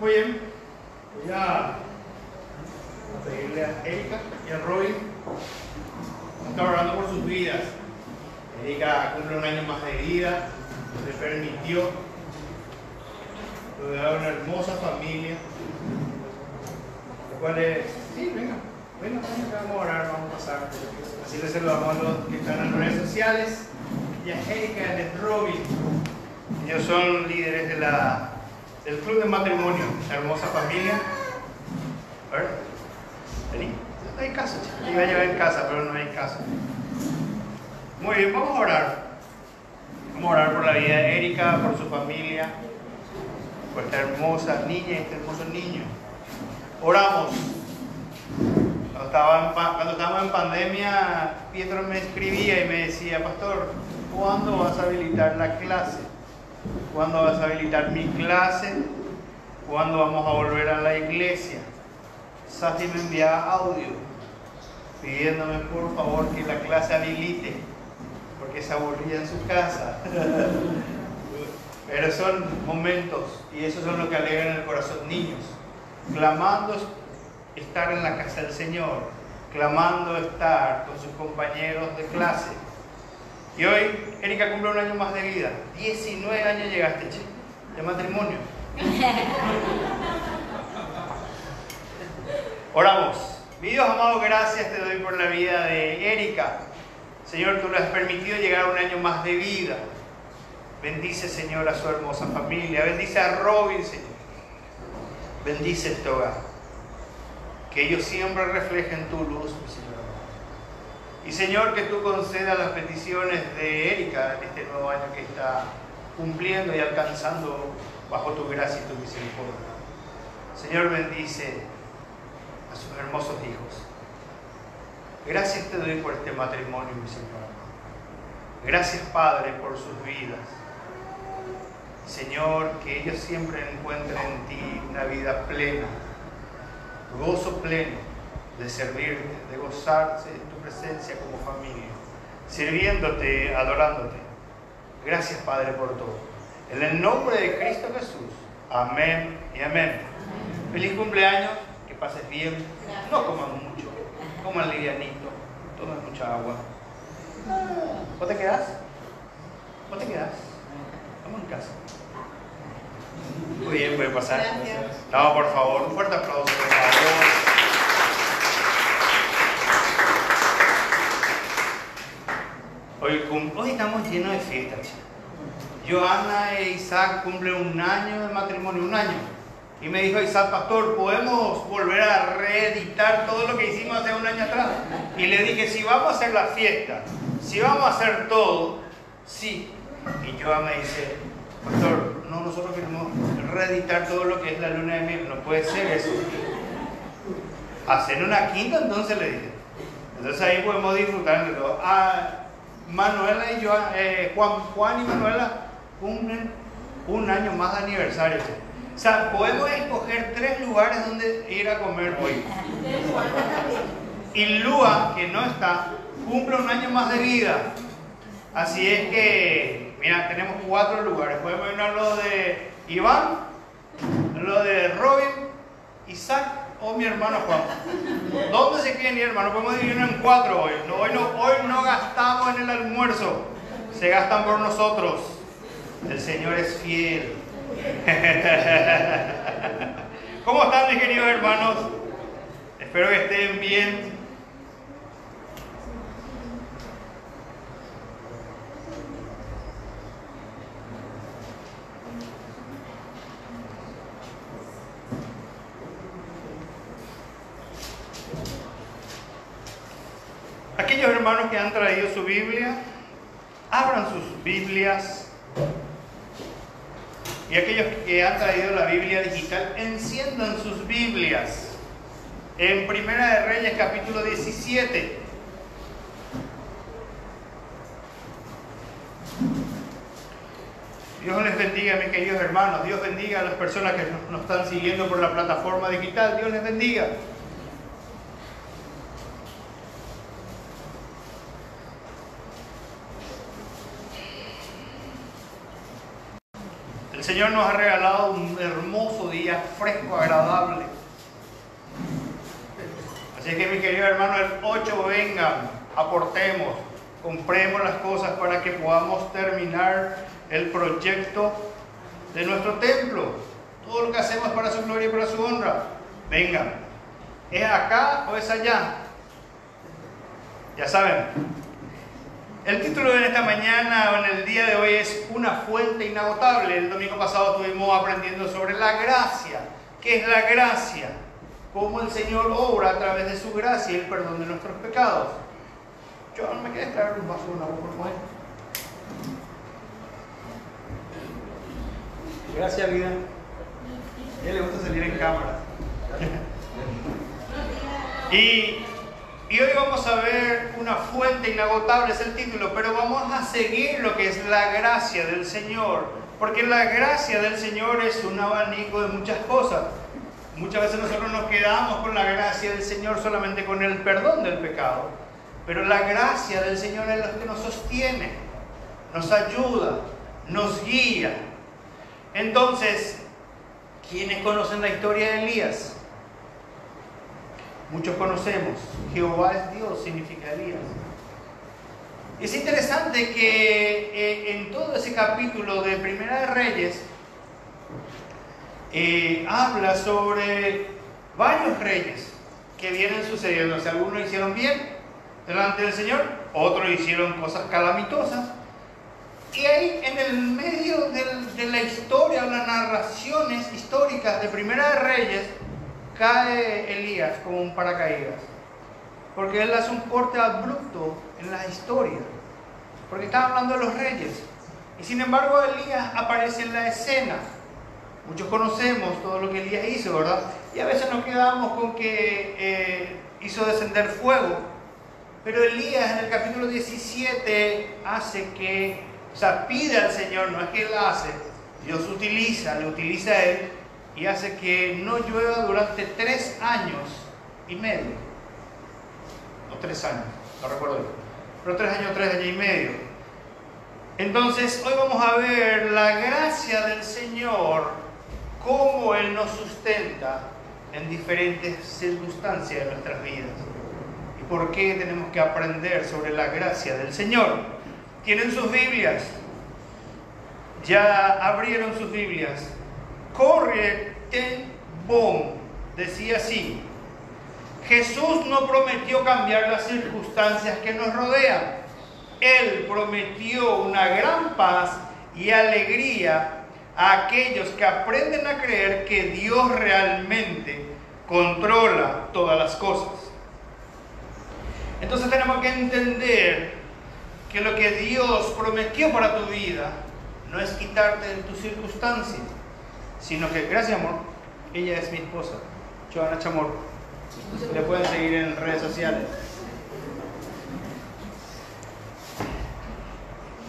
Muy bien, voy a pedirle a Erika y a Robin. Estamos orando por sus vidas. Erika cumple un año más de vida, le permitió rodear una hermosa familia. Lo cual es, sí, venga, que vamos a orar, vamos a pasar. Así les saludamos a los que están en las redes sociales. Y a Erika y a Robin. Ellos son líderes del club de matrimonio, una hermosa familia. A ver, vení, no hay casa, chica. Iba a llevar en casa, pero no hay casa. Muy bien, vamos a orar. Vamos a orar por la vida de Erika, por su familia, por esta hermosa niña y este hermoso niño. Oramos. Cuando estábamos en pandemia, Pietro me escribía y me decía: pastor, ¿cuándo vas a habilitar la clase? ¿Cuándo vas a habilitar mi clase? ¿Cuándo vamos a volver a la iglesia? Sati me enviaba audio pidiéndome por favor que la clase habilite, porque se aburría en su casa. Pero son momentos, y esos son los que alegran el corazón. Niños clamando estar en la casa del Señor, clamando estar con sus compañeros de clase. Y hoy Erika cumple un año más de vida. 19 años llegaste, che, de matrimonio. Oramos. Mi Dios amado, gracias te doy por la vida de Erika. Señor, tú le has permitido llegar a un año más de vida. Bendice, Señor, a su hermosa familia. Bendice a Robin, Señor. Bendice este hogar. Que ellos siempre reflejen tu luz, mi Señor. Y Señor, que tú concedas las peticiones de Erika en este nuevo año que está cumpliendo y alcanzando bajo tu gracia y tu misericordia. Señor, bendice a sus hermosos hijos. Gracias te doy por este matrimonio, mi Señor. Gracias, Padre, por sus vidas. Señor, que ellos siempre encuentren en ti una vida plena, gozo pleno de servirte, de gozarse en tu presencia como familia, sirviéndote, adorándote. Gracias, Padre, por todo. En el nombre de Cristo Jesús. Amén y amén. Feliz cumpleaños, que pases bien. No coman mucho, coman livianito, tomen mucha agua. ¿Vos te quedás? ¿Vos te quedás? Vamos en casa. Muy bien, puede pasar. Gracias. No, por favor, un fuerte aplauso, por favor. Hoy estamos llenos de fiestas. Joana e Isaac cumplen un año de matrimonio, un año. Y me dijo Isaac: pastor, ¿podemos volver a reeditar todo lo que hicimos hace un año atrás? Y le dije: si vamos a hacer la fiesta, si vamos a hacer todo, sí. Y Joana me dice: pastor, no, nosotros queremos reeditar todo lo que es la luna de miel. No puede ser eso. Hacer una quinta, entonces le dije. Entonces ahí podemos disfrutar de todo. Manuela y Juan y Manuela cumplen un año más de aniversario. O sea, podemos escoger 3 lugares donde ir a comer hoy. Y Lua, que no está, cumple un año más de vida. Así es que, mira, tenemos 4 lugares. Podemos ir a lo de Iván, lo de Robin, Isaac o mi hermano Juan. ¿Dónde se quieren ir, hermano? Podemos dividirnos en 4 hoy. Hoy no gastamos en el almuerzo, se gastan por nosotros. El Señor es fiel. ¿Cómo están, mis queridos hermanos? Espero que estén bien. Aquellos hermanos que han traído su Biblia, abran sus Biblias. Y aquellos que han traído la Biblia digital, enciendan sus Biblias en Primera de Reyes, capítulo 17. Dios les bendiga, mis queridos hermanos. Dios bendiga a las personas que nos están siguiendo por la plataforma digital. Dios les bendiga. Señor nos ha regalado un hermoso día, fresco, agradable. Así que, mi querido hermano, el 8 vengan, aportemos, compremos las cosas para que podamos terminar el proyecto de nuestro templo. Todo lo que hacemos para su gloria y para su honra. Vengan. ¿Es acá o es allá? Ya saben. El título de esta mañana o en el día de hoy es Una fuente inagotable. El domingo pasado estuvimos aprendiendo sobre la gracia. ¿Qué es la gracia? Cómo el Señor obra a través de su gracia y el perdón de nuestros pecados. Yo no me quedé traer un vaso de una agua, por favor. Gracias, vida. A él le gusta salir en cámara. Y hoy vamos a ver una fuente inagotable, es el título, pero vamos a seguir lo que es la gracia del Señor, porque la gracia del Señor es un abanico de muchas cosas. Muchas veces nosotros nos quedamos con la gracia del Señor solamente con el perdón del pecado, pero la gracia del Señor es lo que nos sostiene, nos ayuda, nos guía. Entonces, ¿quiénes conocen la historia de Elías? Muchos conocemos. Jehová es Dios, significa Elías. Es interesante que en todo ese capítulo de Primera de Reyes habla sobre varios reyes que vienen sucediendo. O sea, algunos hicieron bien delante del Señor, otros hicieron cosas calamitosas. Y ahí en el medio de la historia, las narraciones históricas de Primera de Reyes, cae Elías como un paracaídas, porque él hace un corte abrupto en la historia, porque está hablando de los reyes, y sin embargo Elías aparece en la escena. Muchos conocemos todo lo que Elías hizo, ¿verdad? Y a veces nos quedamos con que hizo descender fuego, pero Elías en el capítulo 17 hace que, o sea, pide al Señor, no es que él hace, Dios le utiliza a él, y hace que no llueva durante 3 años y medio. O 3 años, no recuerdo bien. Pero 3 años y medio. Entonces, hoy vamos a ver la gracia del Señor, cómo Él nos sustenta en diferentes circunstancias de nuestras vidas. Y por qué tenemos que aprender sobre la gracia del Señor. ¿Tienen sus Biblias? ¿Ya abrieron sus Biblias? Corrie ten Boom decía así: Jesús no prometió cambiar las circunstancias que nos rodean. Él prometió una gran paz y alegría a aquellos que aprenden a creer que Dios realmente controla todas las cosas. Entonces tenemos que entender que lo que Dios prometió para tu vida no es quitarte de tus circunstancias, sino que, gracias amor, ella es mi esposa, Joana Chamor. Le pueden seguir en redes sociales.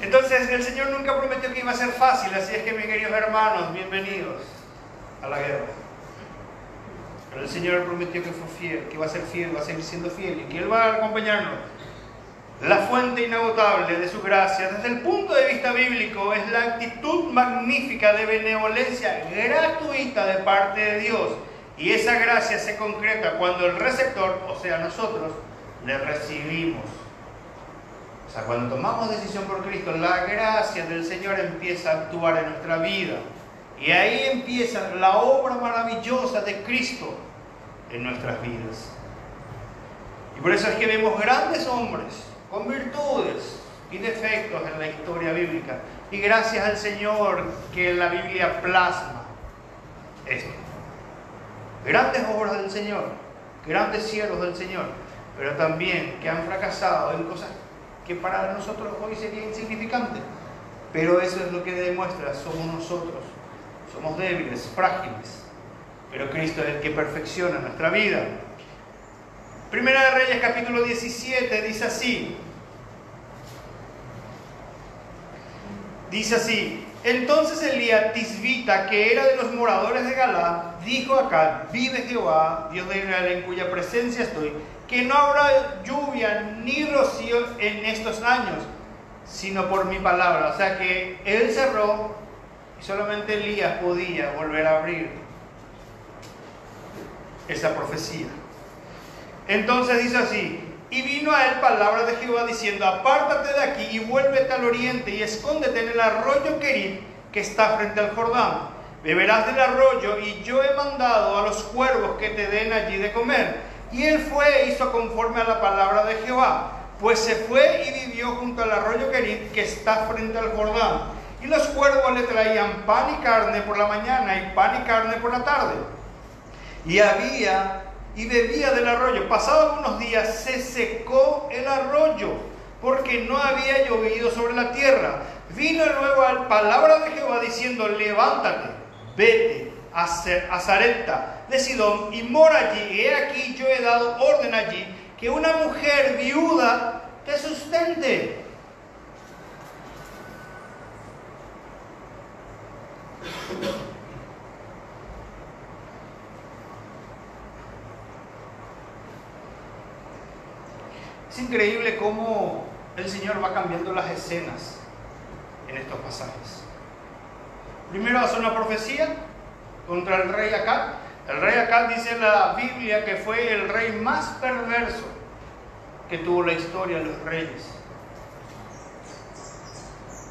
Entonces, el Señor nunca prometió que iba a ser fácil, así es que, mis queridos hermanos, bienvenidos a la guerra. Pero el Señor prometió que fue fiel, que iba a ser fiel, va a seguir siendo fiel y que Él va a acompañarnos. La fuente inagotable de su gracia, desde el punto de vista bíblico, es la actitud magnífica de benevolencia gratuita de parte de Dios. Y esa gracia se concreta cuando el receptor, o sea nosotros, le recibimos. O sea, cuando tomamos decisión por Cristo, la gracia del Señor empieza a actuar en nuestra vida. Y ahí empieza la obra maravillosa de Cristo en nuestras vidas. Y por eso es que vemos grandes hombres con virtudes y defectos en la historia bíblica. Y gracias al Señor que la Biblia plasma esto. Grandes obras del Señor, grandes siervos del Señor, pero también que han fracasado en cosas que para nosotros hoy sería insignificante. Pero eso es lo que demuestra, somos nosotros. Somos débiles, frágiles, pero Cristo es el que perfecciona nuestra vida. Primera de Reyes capítulo 17 dice así: entonces Elías Tisbita, que era de los moradores de Galaad, dijo a Acab: vive Jehová, Dios de Israel, en cuya presencia estoy, que no habrá lluvia ni rocío en estos años, sino por mi palabra. O sea que él cerró Y solamente Elías podía volver a abrir esa profecía. Entonces dice así: y vino a él palabra de Jehová diciendo: apártate de aquí y vuélvete al oriente y escóndete en el arroyo Querit que está frente al Jordán. Beberás del arroyo, y yo he mandado a los cuervos que te den allí de comer. Y él fue e hizo conforme a la palabra de Jehová, pues se fue y vivió junto al arroyo Querit que está frente al Jordán. Y los cuervos le traían pan y carne por la mañana y pan y carne por la tarde. Y bebía del arroyo. Pasados algunos días se secó el arroyo, porque no había llovido sobre la tierra. Vino luego a la palabra de Jehová diciendo: levántate, vete a Sarepta de Sidón y mora allí. Y he aquí yo he dado orden allí que una mujer viuda te sustente. Es increíble cómo el Señor va cambiando las escenas en estos pasajes. Primero hace una profecía contra el rey Acab. El rey Acab, dice la Biblia, que fue el rey más perverso que tuvo la historia de los reyes.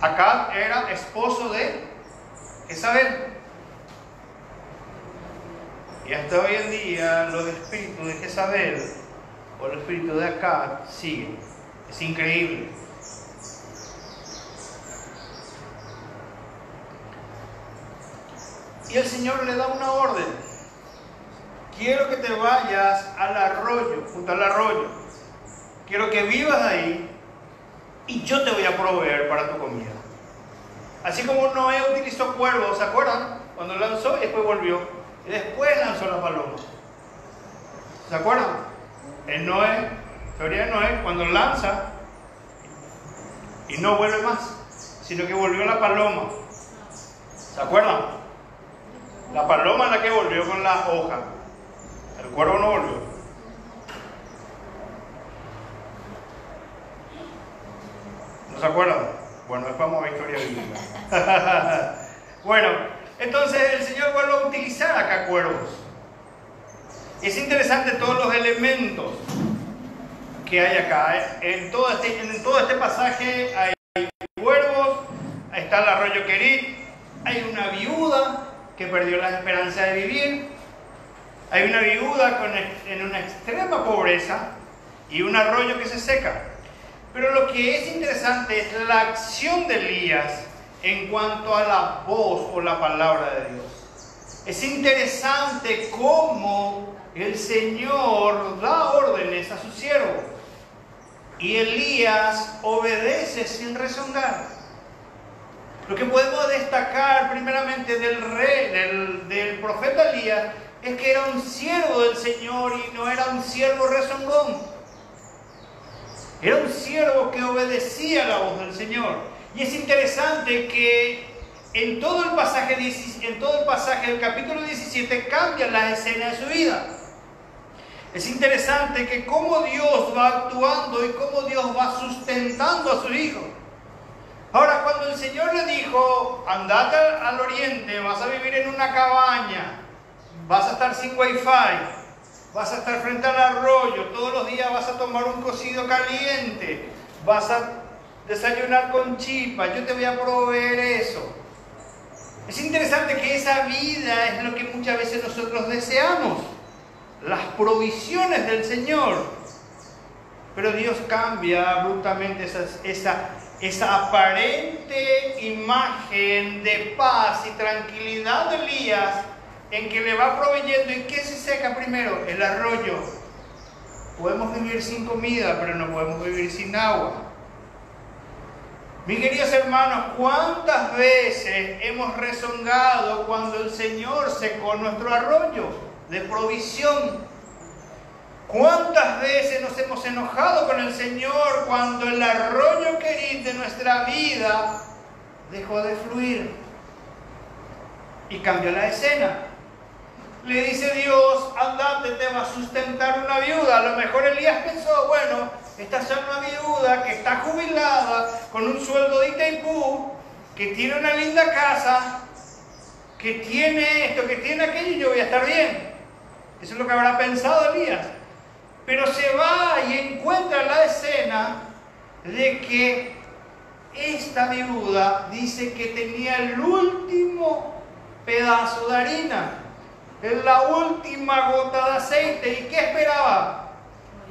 Acab era esposo de Jezabel. Y hasta hoy en día los espíritus de Jezabel o el espíritu de Acab siguen. Es increíble. Y el Señor le da una orden: quiero que te vayas al arroyo, junto al arroyo. Quiero que vivas ahí y yo te voy a proveer para tu comida. Así como Noé utilizó cuervos, ¿se acuerdan? Cuando lanzó y después volvió. Y después lanzó la paloma. ¿Se acuerdan? En Noé, teoría de Noé, cuando lanza y no vuelve más, sino que volvió la paloma. ¿Se acuerdan? La paloma es la que volvió con la hoja. El cuervo no volvió. ¿No se acuerdan? Bueno, después vamos a historia bíblica. Bueno, entonces el Señor vuelve a utilizar acá cuervos. Es interesante todos los elementos que hay acá. En todo este pasaje hay cuervos, está el arroyo Querit, hay una viuda que perdió la esperanza de vivir, hay una viuda en una extrema pobreza y un arroyo que se seca. Pero lo que es interesante es la acción de Elías en cuanto a la voz o la palabra de Dios. Es interesante cómo el Señor da órdenes a su siervo y Elías obedece sin rezongar. Lo que podemos destacar primeramente del profeta Elías es que era un siervo del Señor y no era un siervo rezongón. Era un siervo que obedecía la voz del Señor. Y es interesante que en todo el pasaje del capítulo 17 cambia la escena de su vida. Es interesante que cómo Dios va actuando y cómo Dios va sustentando a su hijo. Ahora, cuando el Señor le dijo: andate al oriente, vas a vivir en una cabaña, vas a estar sin wifi, vas a estar frente al arroyo, todos los días vas a tomar un cocido caliente, vas a desayunar con chipa, yo te voy a proveer eso. Es interesante que esa vida es lo que muchas veces nosotros deseamos, las provisiones del Señor. Pero Dios cambia abruptamente esa aparente imagen de paz y tranquilidad de Elías, en que le va proveyendo. ¿Y qué se seca primero? El arroyo. Podemos vivir sin comida, pero no podemos vivir sin agua. Mis queridos hermanos, ¿cuántas veces hemos rezongado cuando el Señor secó nuestro arroyo de provisión? ¿Cuántas veces nos hemos enojado con el Señor cuando el arroyo Querit de nuestra vida dejó de fluir y cambió la escena? Le dice Dios: andate, te va a sustentar una viuda. A lo mejor Elías pensó: bueno, esta es una viuda que está jubilada con un sueldo de Itaipú, que tiene una linda casa, que tiene esto, que tiene aquello, y yo voy a estar bien. Eso es lo que habrá pensado Elías. Pero se va y encuentra la escena de que esta viuda dice que tenía el último pedazo de harina, la última gota de aceite. ¿Y qué esperaba?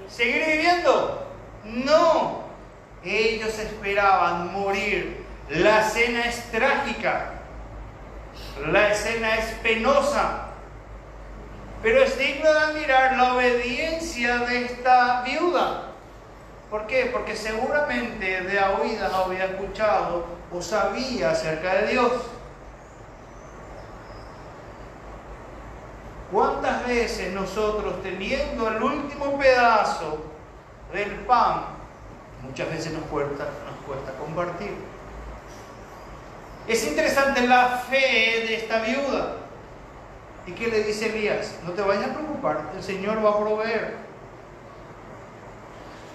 ¿Seguir viviendo? No. Ellos esperaban morir. La escena es trágica. La escena es penosa. Pero es digno de admirar la obediencia de esta viuda. ¿Por qué? Porque seguramente de a oídas había escuchado o sabía acerca de Dios. ¿Cuántas veces nosotros, teniendo el último pedazo del pan, muchas veces nos cuesta compartir? Es interesante la fe de esta viuda. ¿Y qué le dice Elías? No te vayas a preocupar, el Señor va a proveer.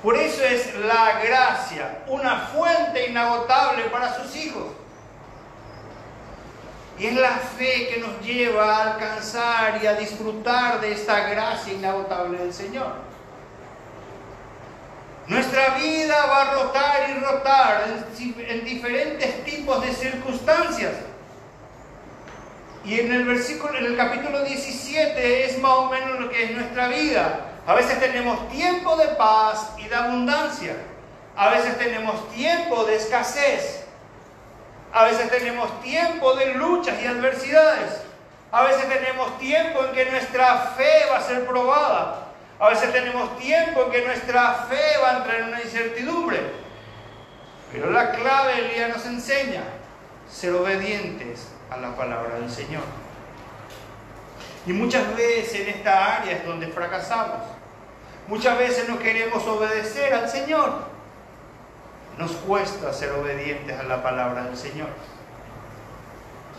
Por eso es la gracia una fuente inagotable para sus hijos. Y es la fe que nos lleva a alcanzar y a disfrutar de esta gracia inagotable del Señor. Nuestra vida va a rotar y rotar en diferentes tipos de circunstancias. Y en el capítulo 17 es más o menos lo que es nuestra vida. A veces tenemos tiempo de paz y de abundancia. A veces tenemos tiempo de escasez. A veces tenemos tiempo de luchas y adversidades. A veces tenemos tiempo en que nuestra fe va a ser probada. A veces tenemos tiempo en que nuestra fe va a entrar en una incertidumbre. Pero la clave, Elías nos enseña, ser obedientes a la palabra del Señor. Y muchas veces en esta área es donde fracasamos. Muchas veces no queremos obedecer al Señor. Nos cuesta ser obedientes a la palabra del Señor.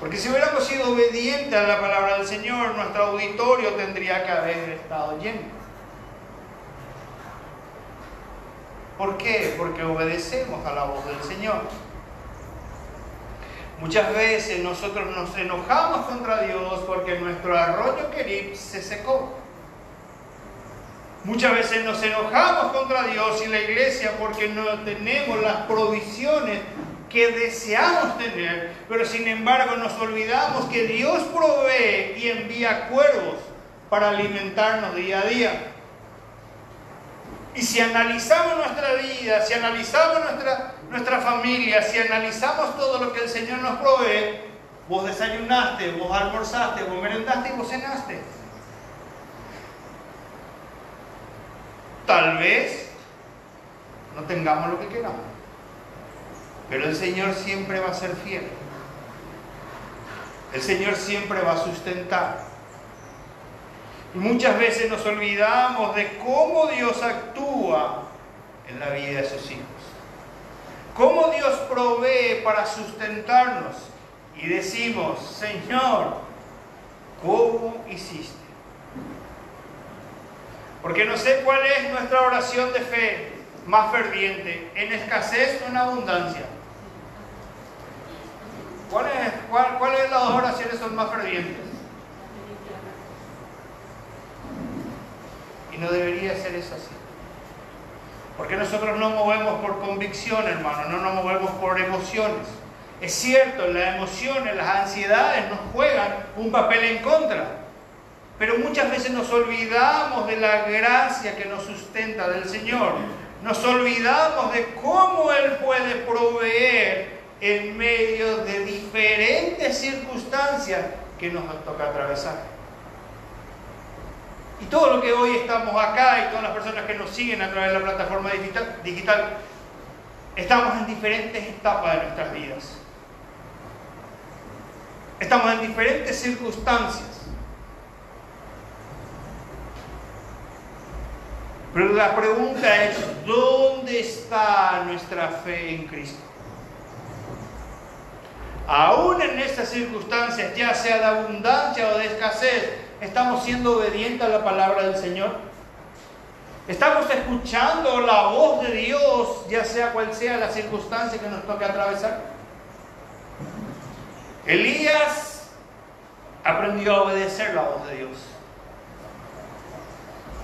Porque si hubiéramos sido obedientes a la palabra del Señor, nuestro auditorio tendría que haber estado lleno. ¿Por qué? Porque obedecemos a la voz del Señor. Muchas veces nosotros nos enojamos contra Dios porque nuestro arroyo Kerib se secó. Muchas veces nos enojamos contra Dios y la iglesia porque no tenemos las provisiones que deseamos tener, pero sin embargo nos olvidamos que Dios provee y envía cuervos para alimentarnos día a día. Y si analizamos nuestra vida, si analizamos nuestra familia, si analizamos todo lo que el Señor nos provee, vos desayunaste, vos almorzaste, vos merendaste y vos cenaste. Tal vez no tengamos lo que queramos, pero el Señor siempre va a ser fiel. El Señor siempre va a sustentar. Y muchas veces nos olvidamos de cómo Dios actúa en la vida de sus hijos. Cómo Dios provee para sustentarnos. Y decimos, Señor, ¿cómo hiciste? Porque no sé cuál es nuestra oración de fe más ferviente, en escasez o en abundancia. ¿Cuáles de las dos oraciones son más fervientes? Y no debería ser eso así. Porque nosotros no movemos por convicción, hermano, no nos movemos por emociones. Es cierto, las emociones, las ansiedades nos juegan un papel en contra. Pero muchas veces nos olvidamos de la gracia que nos sustenta del Señor. Nos olvidamos de cómo Él puede proveer en medio de diferentes circunstancias que nos toca atravesar. Y todo lo que hoy estamos acá y todas las personas que nos siguen a través de la plataforma digital, estamos en diferentes etapas de nuestras vidas. Estamos en diferentes circunstancias. Pero la pregunta es, ¿dónde está nuestra fe en Cristo? Aún en estas circunstancias, ya sea de abundancia o de escasez, ¿estamos siendo obedientes a la palabra del Señor? ¿Estamos escuchando la voz de Dios, ya sea cual sea la circunstancia que nos toque atravesar? Elías aprendió a obedecer la voz de Dios.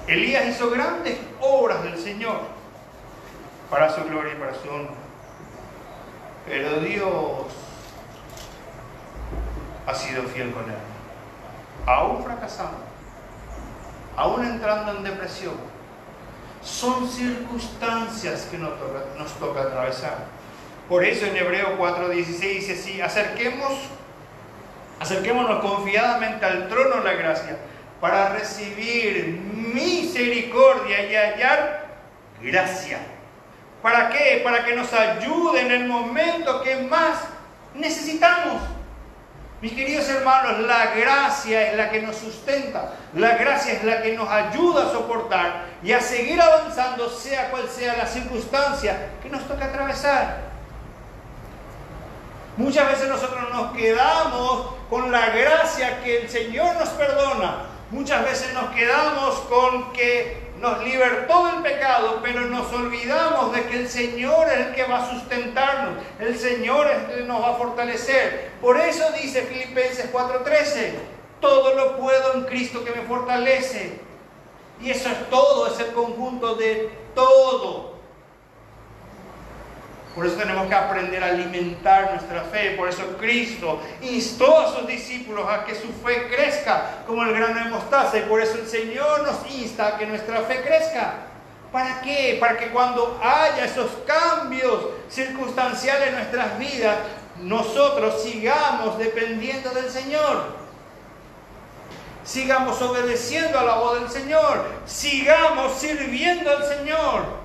Elías hizo grandes obras del Señor para su gloria y para su honra. Pero Dios ha sido fiel con él. Aún fracasando, aún entrando en depresión, son circunstancias que nos toca atravesar. Por eso en Hebreos 4:16 dice así: acerquémonos confiadamente al trono de la gracia para recibir misericordia y hallar gracia. ¿Para qué? Para que nos ayude en el momento que más necesitamos. Mis queridos hermanos, la gracia es la que nos sustenta, la gracia es la que nos ayuda a soportar y a seguir avanzando, sea cual sea la circunstancia que nos toca atravesar. Muchas veces nosotros nos quedamos con la gracia que el Señor nos perdona. Muchas veces nos quedamos con que nos libertó del pecado, pero nos olvidamos de que el Señor es el que va a sustentarnos, el Señor es el que nos va a fortalecer. Por eso dice Filipenses 4:13, todo lo puedo en Cristo que me fortalece. Y eso es todo, es el conjunto de todo. Por eso tenemos que aprender a alimentar nuestra fe. Por eso Cristo instó a sus discípulos a que su fe crezca como el grano de mostaza. Y por eso el Señor nos insta a que nuestra fe crezca. ¿Para qué? Para que cuando haya esos cambios circunstanciales en nuestras vidas, nosotros sigamos dependiendo del Señor. Sigamos obedeciendo a la voz del Señor. Sigamos sirviendo al Señor.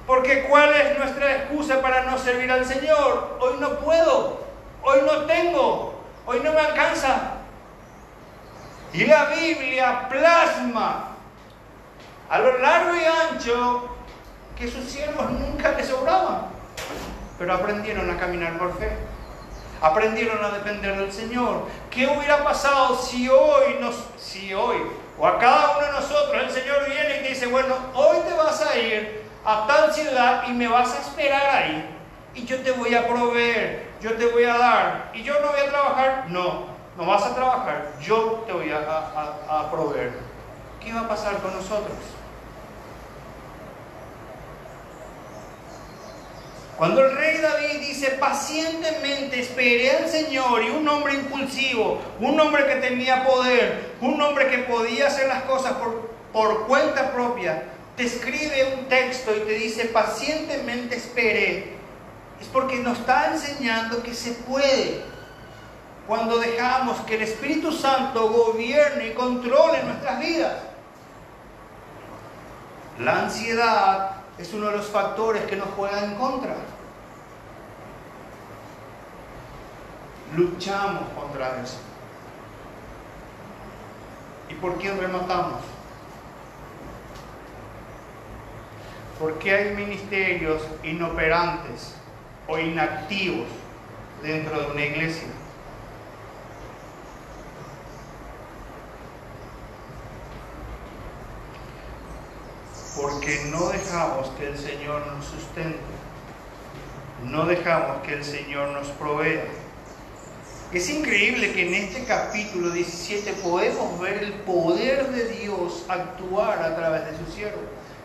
Porque ¿cuál es nuestra excusa para no servir al Señor? Hoy no puedo, hoy no tengo, hoy no me alcanza. Y la Biblia plasma a lo largo y ancho que sus siervos nunca les sobraban, pero aprendieron a caminar por fe, aprendieron a depender del Señor. ¿Qué hubiera pasado si hoy o a cada uno de nosotros el Señor viene y te dice: bueno, hoy te vas a ir a tal ciudad y me vas a esperar ahí y yo te voy a proveer, yo te voy a dar y yo no voy a trabajar? No vas a trabajar, yo te voy a proveer. ¿Qué va a pasar con nosotros? Cuando el rey David dice: pacientemente esperé al Señor, y un hombre impulsivo, un hombre que tenía poder, un hombre que podía hacer las cosas por cuenta propia, te escribe un texto y te dice: pacientemente esperé, es porque nos está enseñando que se puede cuando dejamos que el Espíritu Santo gobierne y controle nuestras vidas. La ansiedad es uno de los factores que nos juega en contra. Luchamos contra eso. ¿Y por qué rematamos? Porque hay ministerios inoperantes o inactivos dentro de una iglesia. Porque no dejamos que el Señor nos sustente, no dejamos que el Señor nos provea. Es increíble que en este capítulo 17 podemos ver el poder de Dios actuar a través de su siervo.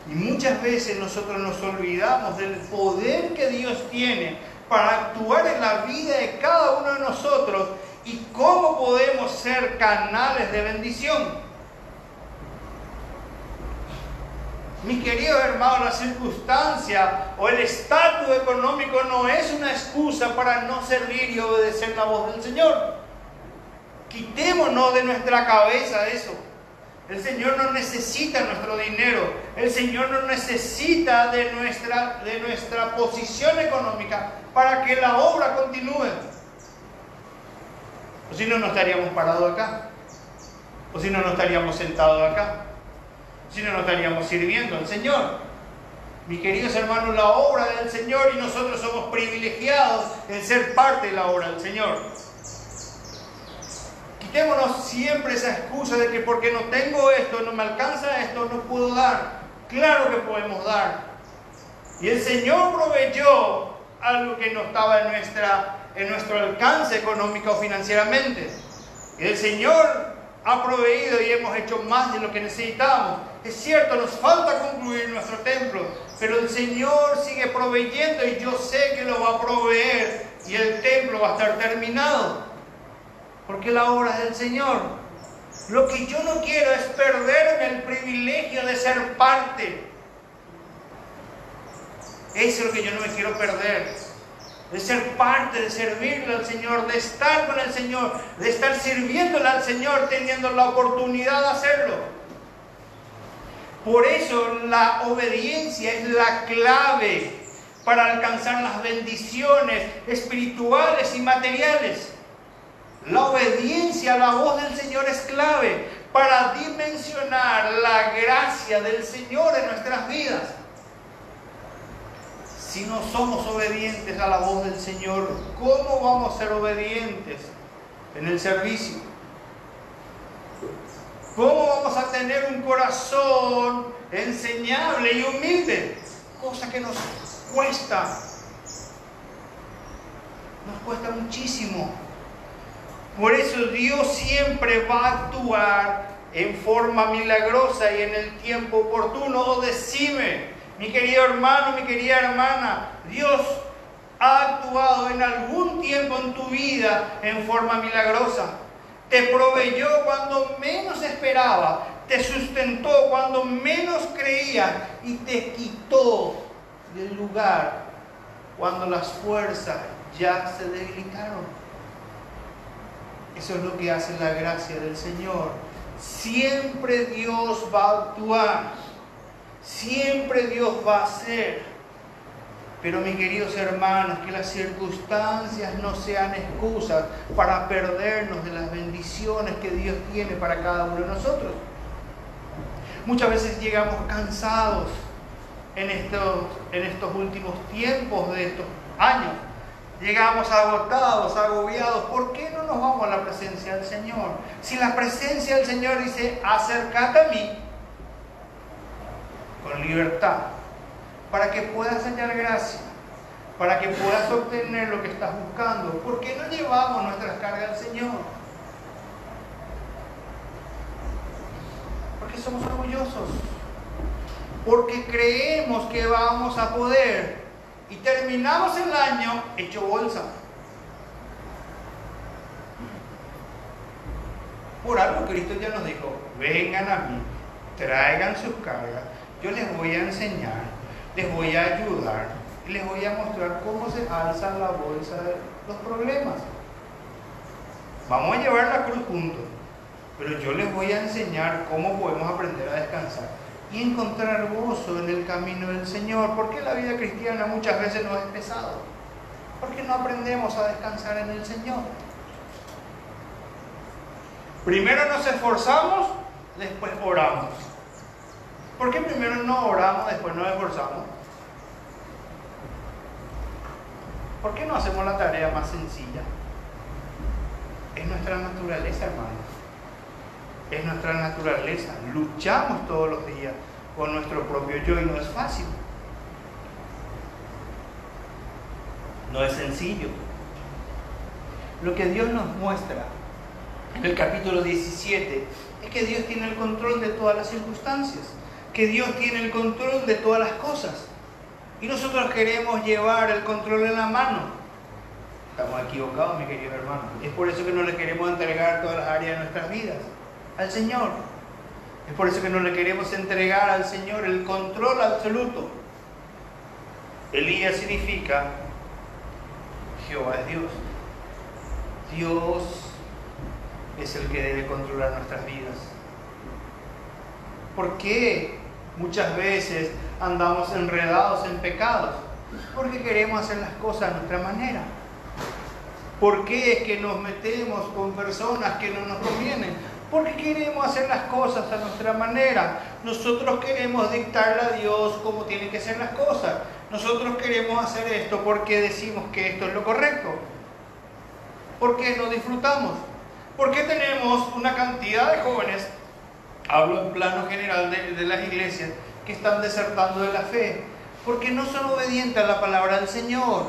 Y muchas veces nosotros nos olvidamos del poder que Dios tiene para actuar en la vida de cada uno de nosotros y cómo podemos ser canales de bendición. Mis queridos hermanos, la circunstancia o el estatus económico no es una excusa para no servir y obedecer la voz del Señor. Quitémonos de nuestra cabeza eso. El Señor no necesita nuestro dinero. El Señor no necesita de nuestra posición económica para que la obra continúe. O si no, no estaríamos parados acá. O si no, no estaríamos sentados acá. Si no, no estaríamos sirviendo al Señor. Mis queridos hermanos, la obra del Señor, y nosotros somos privilegiados en ser parte de la obra del Señor. Quitémonos siempre esa excusa de que porque no tengo esto, no me alcanza esto, no puedo dar. Claro que podemos dar. Y el Señor proveyó algo que no estaba en nuestro alcance económico o financieramente. El Señor ha proveído y hemos hecho más de lo que necesitábamos. Es cierto, nos falta concluir nuestro templo, pero el Señor sigue proveyendo y yo sé que lo va a proveer y el templo va a estar terminado. Porque la obra es del Señor. Lo que yo no quiero es perderme el privilegio de ser parte. Eso es lo que yo no me quiero perder. De ser parte, de servirle al Señor, de estar con el Señor, de estar sirviéndole al Señor, teniendo la oportunidad de hacerlo. Por eso la obediencia es la clave para alcanzar las bendiciones espirituales y materiales. La obediencia a la voz del Señor es clave para dimensionar la gracia del Señor en nuestras vidas. Si no somos obedientes a la voz del Señor, ¿cómo vamos a ser obedientes en el servicio? ¿Cómo vamos a tener un corazón enseñable y humilde? Cosa que nos cuesta muchísimo. Por eso Dios siempre va a actuar en forma milagrosa y en el tiempo oportuno. O decime, mi querido hermano, mi querida hermana, Dios ha actuado en algún tiempo en tu vida en forma milagrosa. Te proveyó cuando menos esperaba, te sustentó cuando menos creía y te quitó del lugar cuando las fuerzas ya se debilitaron. Eso es lo que hace la gracia del Señor. Siempre Dios va a actuar. Siempre Dios va a hacer. Pero mis queridos hermanos, que las circunstancias no sean excusas para perdernos de las bendiciones que Dios tiene para cada uno de nosotros. Muchas veces llegamos cansados en estos últimos tiempos de estos años. Llegamos agotados, agobiados. ¿Por qué no nos vamos a la presencia del Señor? Si la presencia del Señor dice, acércate a mí con libertad, para que puedas hallar gracia, para que puedas obtener lo que estás buscando. ¿Por qué no llevamos nuestras cargas al Señor? Porque somos orgullosos, porque creemos que vamos a poder y terminamos el año hecho bolsa. Por algo Cristo ya nos dijo, vengan a mí, traigan sus cargas, yo les voy a enseñar, les voy a ayudar y les voy a mostrar cómo se alza la bolsa de los problemas. Vamos a llevar la cruz juntos, pero yo les voy a enseñar cómo podemos aprender a descansar y encontrar gozo en el camino del Señor. Porque la vida cristiana muchas veces nos es pesado, porque no aprendemos a descansar en el Señor. Primero nos esforzamos, después oramos. ¿Por qué primero no oramos, después nos esforzamos? ¿Por qué no hacemos la tarea más sencilla? Es nuestra naturaleza, hermanos. Es nuestra naturaleza. Luchamos todos los días con nuestro propio yo y no es fácil. No es sencillo. Lo que Dios nos muestra en el capítulo 17 es que Dios tiene el control de todas las circunstancias, que Dios tiene el control de todas las cosas. Y nosotros queremos llevar el control en la mano. Estamos equivocados, mi querido hermano. Es por eso que no le queremos entregar todas las áreas de nuestras vidas al Señor. Es por eso que no le queremos entregar al Señor el control absoluto. Elías significa Jehová es Dios. Dios es el que debe controlar nuestras vidas. ¿Por qué muchas veces andamos enredados en pecados? Porque queremos hacer las cosas a nuestra manera. ¿Por qué es que nos metemos con personas que no nos convienen? Porque queremos hacer las cosas a nuestra manera. Nosotros queremos dictarle a Dios cómo tienen que ser las cosas. Nosotros queremos hacer esto porque decimos que esto es lo correcto. ¿Por qué no disfrutamos? ¿Por qué tenemos una cantidad de jóvenes, hablo en plano general de las iglesias, que están desertando de la fe? Porque no son obedientes a la palabra del Señor.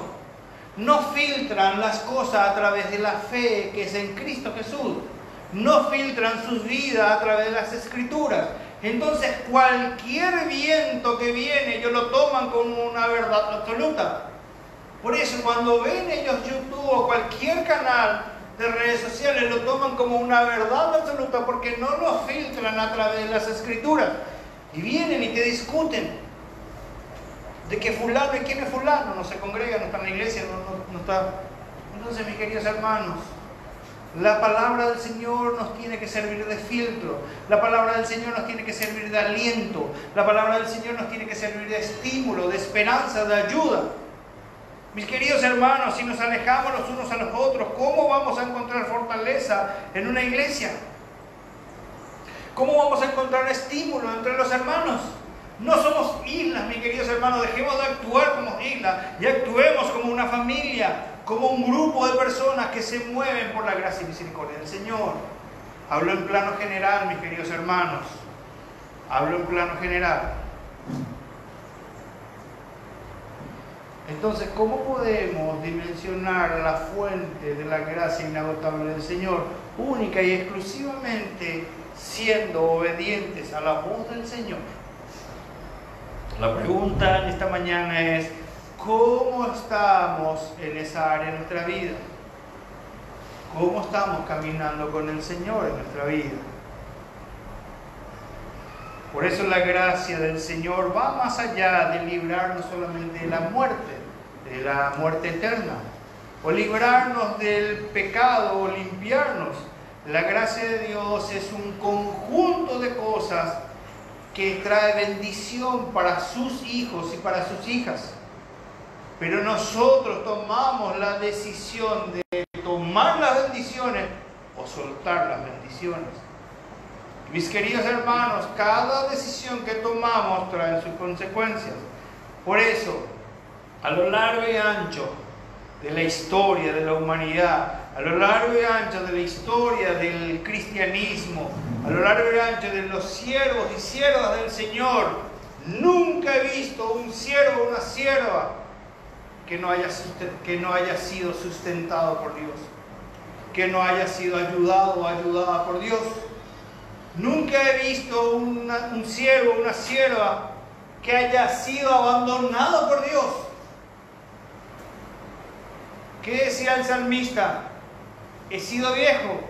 No filtran las cosas a través de la fe que es en Cristo Jesús. no filtran sus vidas a través de las Escrituras. Entonces cualquier viento que viene ellos lo toman como una verdad absoluta. Por eso cuando ven ellos YouTube o cualquier canal de redes sociales lo toman como una verdad absoluta porque no lo filtran a través de las Escrituras. Y vienen y te discuten de que fulano y quién es fulano, no se congrega, no está en la iglesia, no está. Entonces, mis queridos hermanos, la palabra del Señor nos tiene que servir de filtro, la palabra del Señor nos tiene que servir de aliento, la palabra del Señor nos tiene que servir de estímulo, de esperanza, de ayuda. Mis queridos hermanos, si nos alejamos los unos a los otros, ¿cómo vamos a encontrar fortaleza en una iglesia? ¿Cómo vamos a encontrar estímulo entre los hermanos? No somos islas, mis queridos hermanos. Dejemos de actuar como islas y actuemos como una familia, como un grupo de personas que se mueven por la gracia y misericordia del Señor. Hablo en plano general, mis queridos hermanos. Hablo en plano general. Entonces, ¿cómo podemos dimensionar la fuente de la gracia inagotable del Señor? Única y exclusivamente siendo obedientes a la voz del Señor. La pregunta en esta mañana es: ¿cómo estamos en esa área de nuestra vida? ¿Cómo estamos caminando con el Señor en nuestra vida? Por eso la gracia del Señor va más allá de librarnos solamente de la muerte eterna, o librarnos del pecado, o limpiarnos. La gracia de Dios es un conjunto de cosas que trae bendición para sus hijos y para sus hijas. Pero nosotros tomamos la decisión de tomar las bendiciones o soltar las bendiciones. Mis queridos hermanos, cada decisión que tomamos trae sus consecuencias. Por eso, a lo largo y ancho de la historia de la humanidad, a lo largo y ancho de la historia del cristianismo, a lo largo y ancho de los siervos y siervas del Señor, nunca he visto un siervo o una sierva que no haya sido sustentado por Dios, que no haya sido ayudado o ayudada por Dios. Nunca he visto un siervo o una sierva que haya sido abandonado por Dios. ¿Qué decía el salmista? He sido viejo,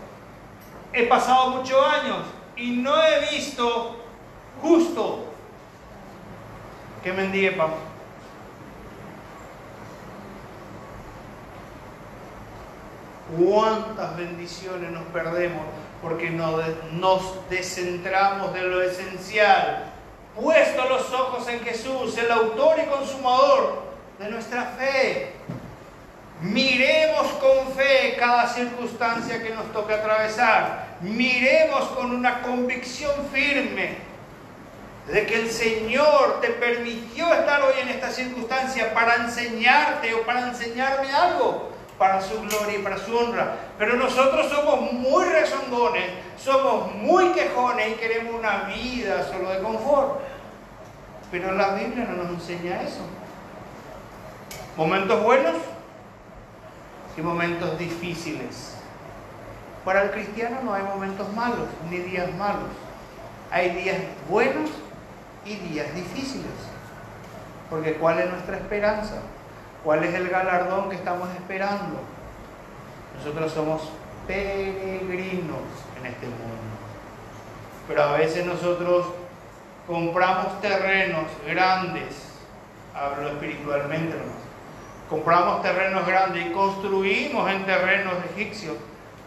he pasado muchos años y no he visto justo que mendigue pan. ¿Cuántas bendiciones nos perdemos porque nos descentramos de lo esencial? Puesto los ojos en Jesús, el autor y consumador de nuestra fe. Miremos con fe cada circunstancia que nos toque atravesar. Miremos con una convicción firme de que el Señor te permitió estar hoy en esta circunstancia para enseñarte o para enseñarme algo, para su gloria y para su honra. Pero nosotros somos muy rezongones, somos muy quejones y queremos una vida solo de confort. Pero la Biblia no nos enseña eso. Momentos buenos y momentos difíciles. Para el cristiano no hay momentos malos ni días malos. Hay días buenos y días difíciles. Porque ¿cuál es nuestra esperanza? ¿Cuál es el galardón que estamos esperando? Nosotros somos peregrinos en este mundo. Pero a veces nosotros compramos terrenos grandes, hablo espiritualmente nomás. Compramos terrenos grandes y construimos en terrenos egipcios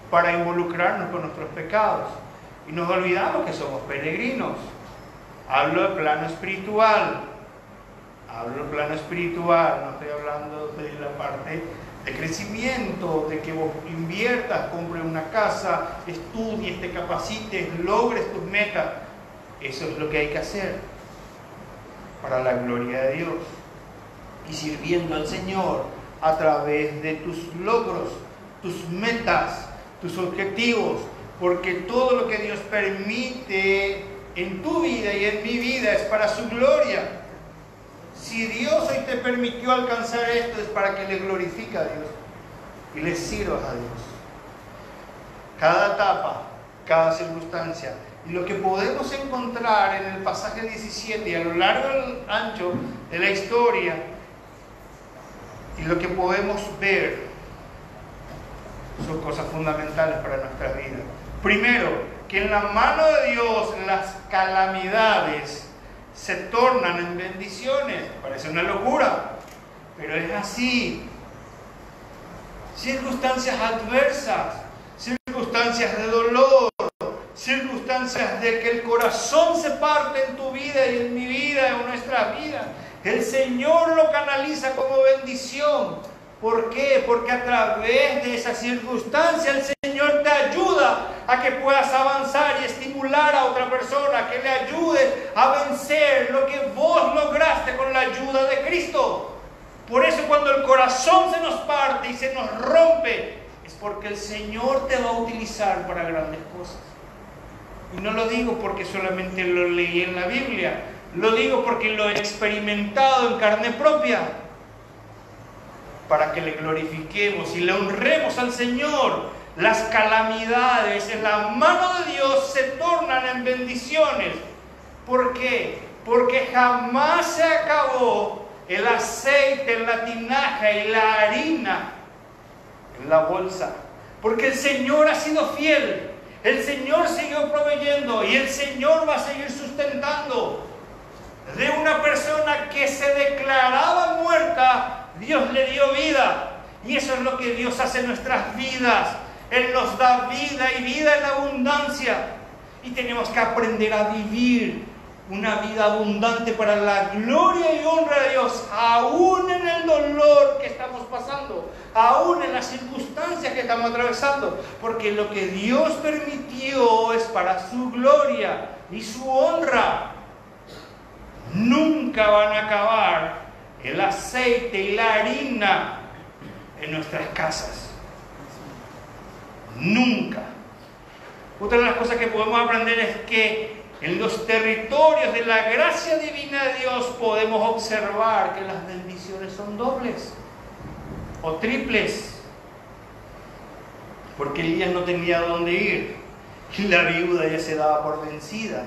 para involucrarnos con nuestros pecados. Y nos olvidamos que somos peregrinos. Hablo de plano espiritual. Hablo de plano espiritual, no estoy hablando de la parte de crecimiento, de que vos inviertas, compres una casa, estudies, te capacites, logres tus metas. Eso es lo que hay que hacer para la gloria de Dios. Y sirviendo al Señor a través de tus logros, tus metas, tus objetivos, porque todo lo que Dios permite en tu vida y en mi vida es para su gloria. Si Dios hoy te permitió alcanzar esto, es para que le glorifique a Dios y le sirvas a Dios. Cada etapa cada circunstancia. Y lo que podemos encontrar en el pasaje 17 y a lo largo y ancho de la historia, y lo que podemos ver, son cosas fundamentales para nuestras vidas. Primero, que en la mano de Dios las calamidades se tornan en bendiciones. Parece una locura, pero es así. Circunstancias adversas, circunstancias de dolor, circunstancias de que el corazón se parte en tu vida y en mi vida, en nuestra vida, el Señor lo canaliza como bendición. ¿Por qué? Porque a través de esa circunstancia el Señor te ayuda a que puedas avanzar y estimular a otra persona, que le ayudes a vencer lo que vos lograste con la ayuda de Cristo. Por eso cuando el corazón se nos parte y se nos rompe, es porque el Señor te va a utilizar para grandes cosas. Y no lo digo porque solamente lo leí en la Biblia, lo digo porque lo he experimentado en carne propia, para que le glorifiquemos y le honremos al Señor. Las calamidades en la mano de Dios se tornan en bendiciones. ¿Por qué? Porque jamás se acabó el aceite en la tinaja y la harina en la bolsa, porque el Señor ha sido fiel. El Señor siguió proveyendo y el Señor va a seguir sustentando. De una persona que se declaraba muerta, Dios le dio vida. Y eso es lo que Dios hace en nuestras vidas. Él nos da vida y vida en abundancia. Y tenemos que aprender a vivir una vida abundante para la gloria y honra de Dios, aún en el dolor que estamos pasando, aún en las circunstancias que estamos atravesando, porque lo que Dios permitió es para su gloria y su honra. Nunca van a acabar el aceite y la harina en nuestras casas. Nunca. Otra de las cosas que podemos aprender es que en los territorios de la gracia divina de Dios podemos observar que las bendiciones son dobles o triples. Porque Elías no tenía dónde ir y la viuda ya se daba por vencida.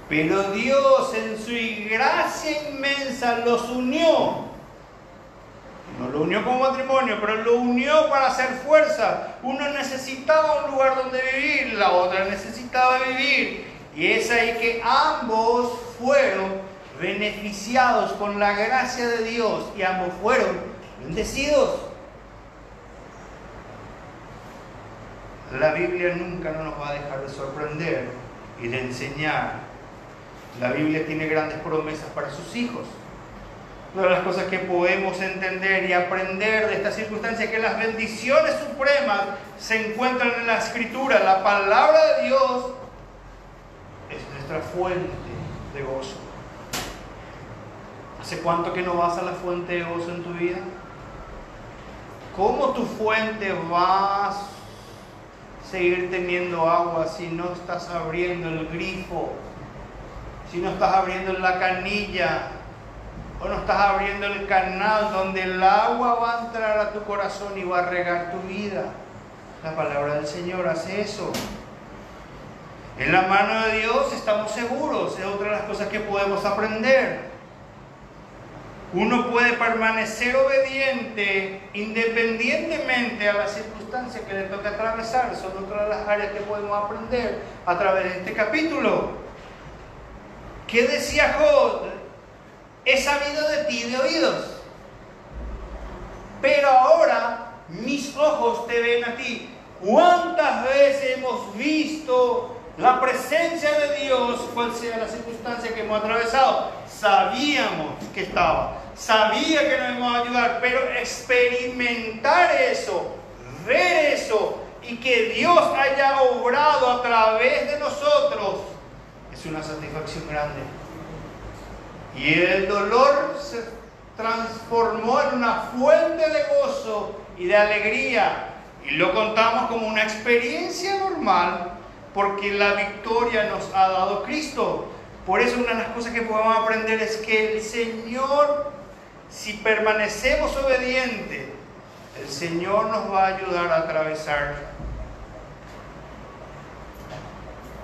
Pero Dios en su gracia inmensa los unió. No lo unió como matrimonio, pero lo unió para hacer fuerza. Uno necesitaba un lugar donde vivir, la otra necesitaba vivir. Y es ahí que ambos fueron beneficiados con la gracia de Dios y ambos fueron bendecidos. La Biblia nunca nos va a dejar de sorprender y de enseñar. La Biblia tiene grandes promesas para sus hijos. Una de las cosas que podemos entender y aprender de esta circunstancia es que las bendiciones supremas se encuentran en la Escritura. La palabra de Dios es nuestra fuente de gozo. ¿Hace cuánto que no vas a la fuente de gozo en tu vida? ¿Cómo tu fuente va a seguir teniendo agua si no estás abriendo el grifo? Si no estás abriendo la canilla o no estás abriendo el canal donde el agua va a entrar a tu corazón y va a regar tu vida. La palabra del Señor hace eso. En la mano de Dios estamos seguros. Es otra de las cosas que podemos aprender. Uno puede permanecer obediente independientemente a las circunstancias que le toque atravesar. Son otras de las áreas que podemos aprender a través de este capítulo. ¿Qué decía Job? He sabido de ti de oídos, pero ahora mis ojos te ven a ti. ¿Cuántas veces hemos visto la presencia de Dios, cual sea la circunstancia que hemos atravesado? Sabíamos que estaba, sabía que nos iba a ayudar, pero experimentar eso, ver eso y que Dios haya obrado a través de nosotros es una satisfacción grande. Y el dolor se transformó en una fuente de gozo y de alegría. Y lo contamos como una experiencia normal porque la victoria nos ha dado Cristo. Por eso una de las cosas que podemos aprender es que el Señor, si permanecemos obedientes, el Señor nos va a ayudar a atravesar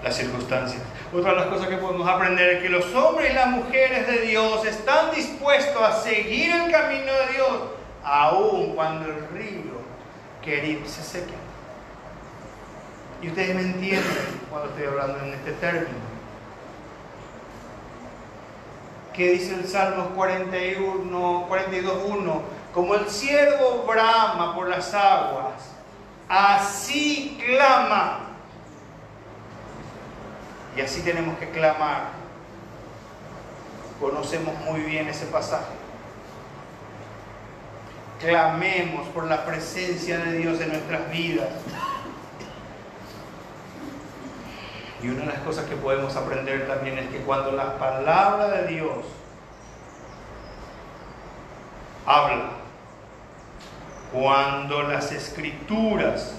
las circunstancias. Otra de las cosas que podemos aprender es que los hombres y las mujeres de Dios están dispuestos a seguir el camino de Dios, aun cuando el río Kerit se seque. Y ustedes me entienden cuando estoy hablando en este término. ¿Qué dice el Salmos 42:1? Como el ciervo brama por las aguas, así clama. Y así tenemos que clamar. Conocemos muy bien ese pasaje. Clamemos por la presencia de Dios en nuestras vidas. Y una de las cosas que podemos aprender también es que cuando la palabra de Dios habla, cuando las escrituras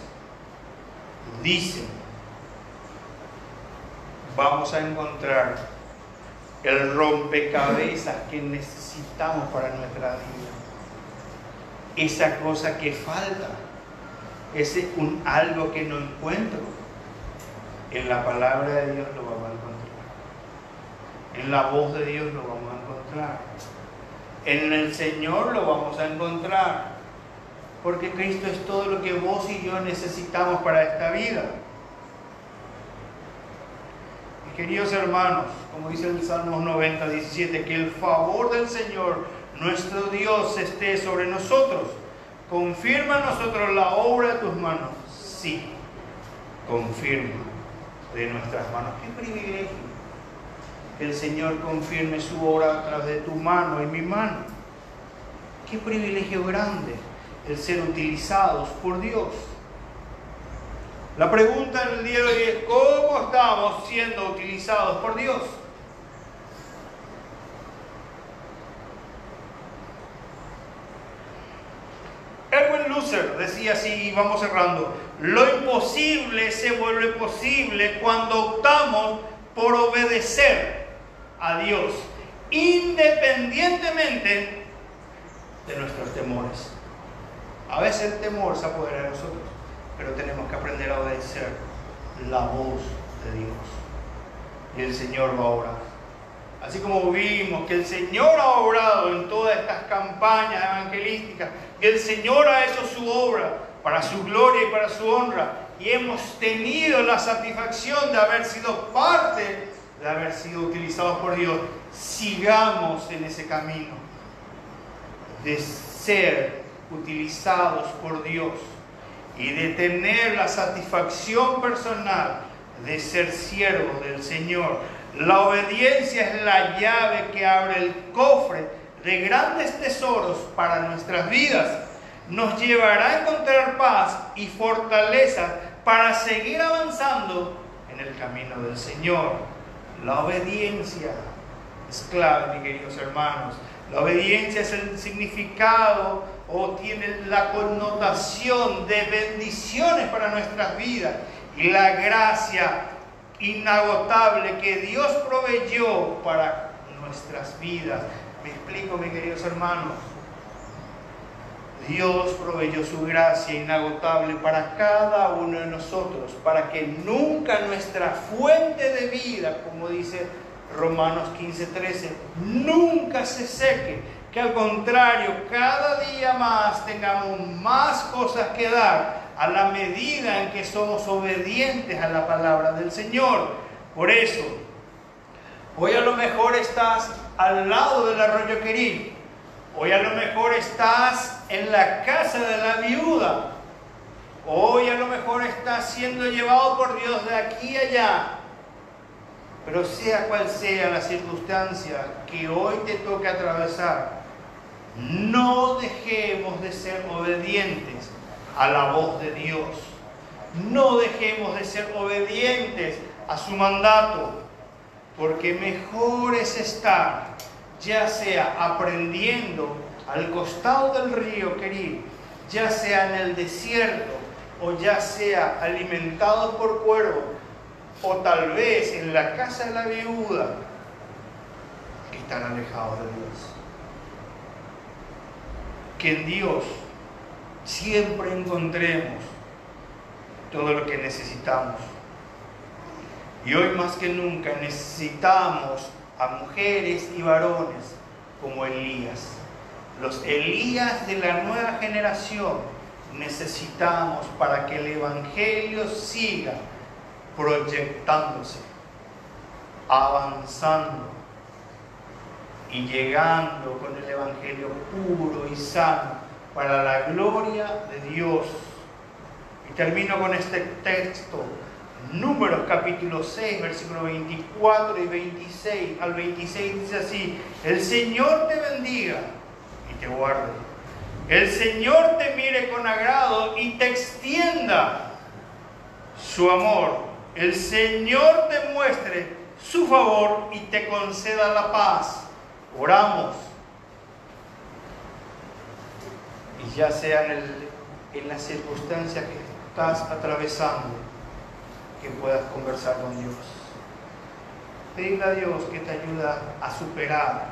dicen, vamos a encontrar el rompecabezas que necesitamos para nuestra vida. Esa cosa que falta, ese algo que no encuentro, en la palabra de Dios lo vamos a encontrar. En la voz de Dios lo vamos a encontrar. En el Señor lo vamos a encontrar. Porque Cristo es todo lo que vos y yo necesitamos para esta vida. Mis queridos hermanos, como dice el Salmos 90:17, que el favor del Señor, nuestro Dios, esté sobre nosotros. ¿Confirma a nosotros la obra de tus manos? Sí, confirma de nuestras manos. ¡Qué privilegio! Que el Señor confirme su obra a través de tu mano y mi mano. ¡Qué privilegio grande el ser utilizados por Dios! La pregunta del día de hoy es: ¿cómo estamos siendo utilizados por Dios? Erwin Lutzer decía así, vamos cerrando: lo imposible se vuelve posible cuando optamos por obedecer a Dios, independientemente de nuestros temores. A veces el temor se apodera de nosotros, pero tenemos que aprender a obedecer la voz de Dios. Y el Señor va a orar. Así como vimos que el Señor ha obrado en todas estas campañas evangelísticas, que el Señor ha hecho su obra para su gloria y para su honra, y hemos tenido la satisfacción de haber sido parte, de haber sido utilizados por Dios, sigamos en ese camino de ser utilizados por Dios y de tener la satisfacción personal de ser siervos del Señor. La obediencia es la llave que abre el cofre de grandes tesoros para nuestras vidas. Nos llevará a encontrar paz y fortaleza para seguir avanzando en el camino del Señor. La obediencia es clave, mis queridos hermanos. La obediencia es el significado o tiene la connotación de bendiciones para nuestras vidas y la gracia inagotable que Dios proveyó para nuestras vidas. Me explico, mis queridos hermanos. Dios proveyó su gracia inagotable para cada uno de nosotros, para que nunca nuestra fuente de vida, como dice Romanos 15:13, nunca se seque, que al contrario, cada día más tengamos más cosas que dar a la medida en que somos obedientes a la palabra del Señor. Por eso, hoy a lo mejor estás al lado del arroyo Kerit. Hoy a lo mejor estás en la casa de la viuda. Hoy a lo mejor estás siendo llevado por Dios de aquí a allá. Pero sea cual sea la circunstancia que hoy te toque atravesar, no dejemos de ser obedientes a la voz de Dios. No dejemos de ser obedientes a su mandato, porque mejor es estar, ya sea aprendiendo al costado del río Kerit, ya sea en el desierto, o ya sea alimentados por cuervos, o tal vez en la casa de la viuda, que están alejados de Dios. Que en Dios siempre encontremos todo lo que necesitamos. Y hoy más que nunca necesitamos a mujeres y varones como Elías. Los Elías de la nueva generación necesitamos para que el Evangelio siga proyectándose, avanzando y llegando con el Evangelio puro y sano para la gloria de Dios. Y termino con este texto, Números capítulo 6, versículos 24 y 26. Al 26 dice así: el Señor te bendiga y te guarde. El Señor te mire con agrado y te extienda su amor. El Señor te muestre su favor y te conceda la paz. Oramos. Y ya sea en las circunstancias que estás atravesando, que puedas conversar con Dios. Pedirle a Dios que te ayude a superar.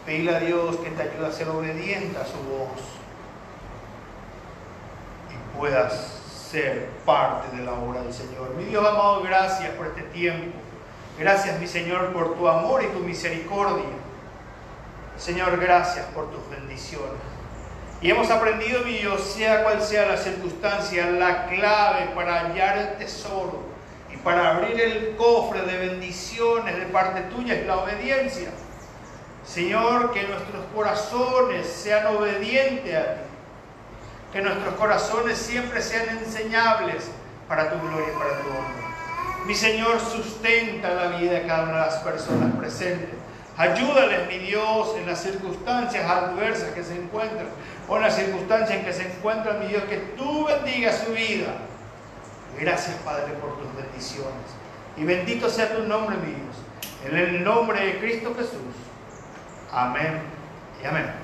Pedirle a Dios que te ayude a ser obediente a su voz. Y puedas ser parte de la obra del Señor. Mi Dios amado, gracias por este tiempo. Gracias, mi Señor, por tu amor y tu misericordia. Señor, gracias por tus bendiciones. Y hemos aprendido, mi Dios, sea cual sea la circunstancia, la clave para hallar el tesoro y para abrir el cofre de bendiciones de parte tuya es la obediencia. Señor, que nuestros corazones sean obedientes a ti. Que nuestros corazones siempre sean enseñables para tu gloria y para tu honra. Mi Señor, sustenta la vida de cada una de las personas presentes. Ayúdales, mi Dios, en las circunstancias adversas que se encuentran, o en las circunstancias en que se encuentran, mi Dios, que tú bendigas su vida. Gracias, Padre, por tus bendiciones. Y bendito sea tu nombre, mi Dios. En el nombre de Cristo Jesús. Amén y amén.